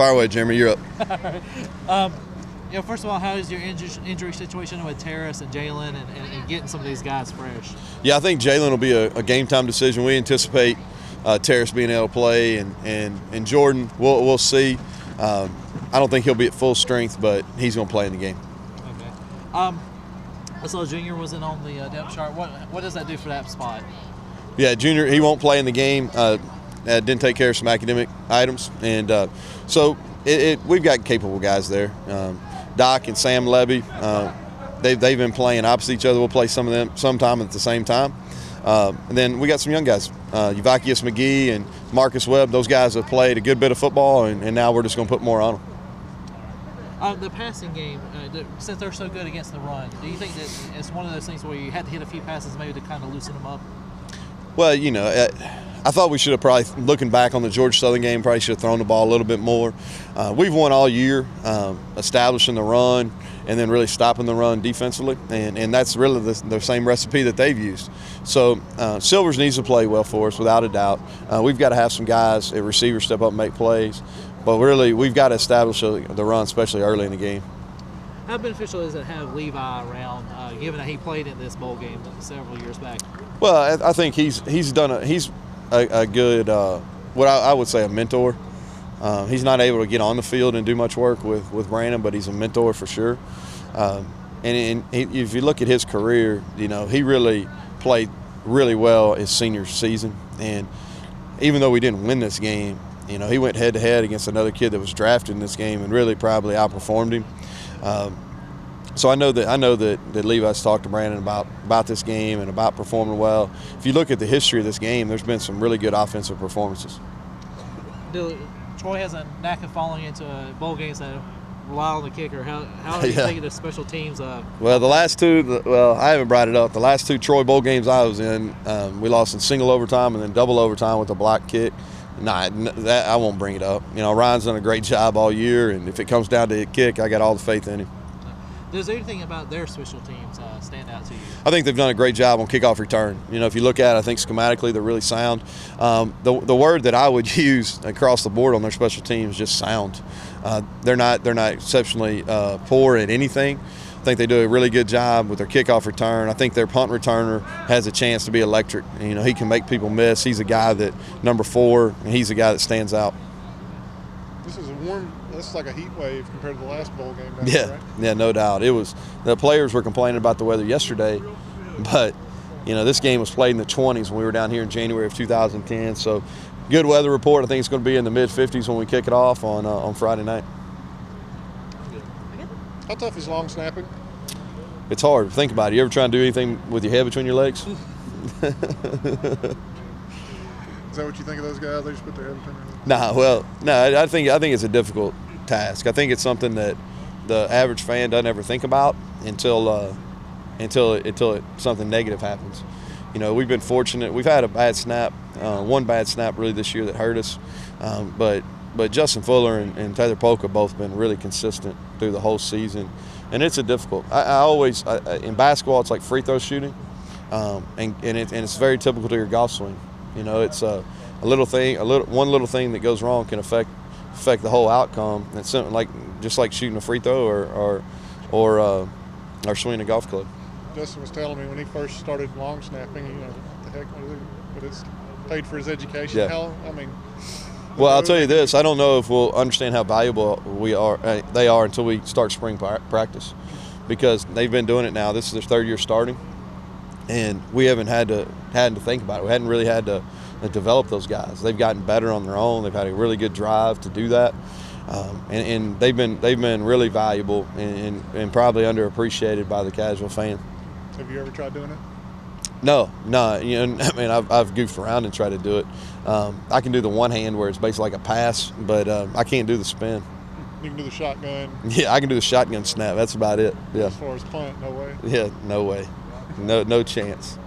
Fire away, Jeremy. You're up. First of all, how is your injury situation with Terrace and Jalen and getting some of these guys fresh? Yeah, I think Jalen will be a game time decision. We anticipate Terrace being able to play, and Jordan, we'll see. I don't think he'll be at full strength, but he's going to play in the game. Okay. I saw Junior wasn't on the depth chart. What does that do for that spot? Yeah, Junior, he won't play in the game. Didn't take care of some academic items, and so we've got capable guys there. Doc and Sam Levy, they've been playing opposite each other. We'll play some of them sometime at the same time. And then we got some young guys, Uvakius McGee and Marcus Webb. Those guys have played a good bit of football, and now we're just going to put more on them. The passing game, since they're so good against the run, do you think that it's one of those things where you had to hit a few passes maybe to kind of loosen them up? Well, I thought we should have probably, looking back on the Georgia Southern game, probably should have thrown the ball a little bit more. We've won all year establishing the run and then really stopping the run defensively, and that's really the same recipe that they've used. So Silvers needs to play well for us, without a doubt. We've got to have some guys at receiver step up and make plays, but really we've got to establish the run, especially early in the game. How beneficial is it to have Levi around, given that he played in this bowl game several years back? Well, I think he's a good, what I would say, a mentor. He's not able to get on the field and do much work with Brandon, but he's a mentor for sure. And if you look at his career, he really played really well his senior season. And even though we didn't win this game, he went head-to-head against another kid that was drafted in this game and really probably outperformed him. So I know that Levi's talked to Brandon about this game and about performing well. If you look at the history of this game, there's been some really good offensive performances. Troy has a knack of falling into bowl games that rely on the kicker. How are you thinking of special teams? Well, the last two, I haven't brought it up. The last two Troy bowl games I was in, we lost in single overtime and then double overtime with a block kick. That I won't bring it up. Ryan's done a great job all year, and if it comes down to a kick, I got all the faith in him. Does anything about their special teams stand out to you? I think they've done a great job on kickoff return. If you look at it, I think schematically they're really sound. The word that I would use across the board on their special teams is just sound. They're not exceptionally poor at anything. I think they do a really good job with their kickoff return. I think their punt returner has a chance to be electric. He can make people miss. He's a guy that, number 4, and he's a guy that stands out. This is like a heat wave compared to the last bowl game. Right? Yeah, no doubt. The players were complaining about the weather yesterday, but this game was played in the 20s when we were down here in January of 2010. So, good weather report. I think it's going to be in the mid-50s when we kick it off on Friday night. How tough is long snapping? It's hard. Think about it. You ever try to do anything with your head between your legs? Is that what you think of those guys? They just put their head between their legs? No. I think it's a difficult task. I think it's something that the average fan doesn't ever think about until something negative happens. We've been fortunate. We've had a bad snap, one bad snap really this year that hurt us, but Justin Fuller and Taylor Polk have both been really consistent through the whole season, and it's a difficult. I always in basketball it's like free throw shooting, and it's very typical to your golf swing. It's a little thing, one little thing that goes wrong can affect the whole outcome. It's something just like shooting a free throw or swinging a golf club. Justin was telling me when he first started long snapping, the heck, but it's paid for his education. Yeah. Well, I'll tell you this: I don't know if we'll understand how valuable they are until we start spring practice, because they've been doing it now. This is their 3rd year starting, and we haven't had to think about it. We hadn't really had to develop those guys. They've gotten better on their own. They've had a really good drive to do that, and they've been really valuable and probably underappreciated by the casual fan. Have you ever tried doing it? No. I've goofed around and tried to do it. I can do the one hand where it's basically like a pass, but I can't do the spin. You can do the shotgun. Yeah, I can do the shotgun snap. That's about it. Yeah. As far as punt, no way. Yeah, no way. No chance.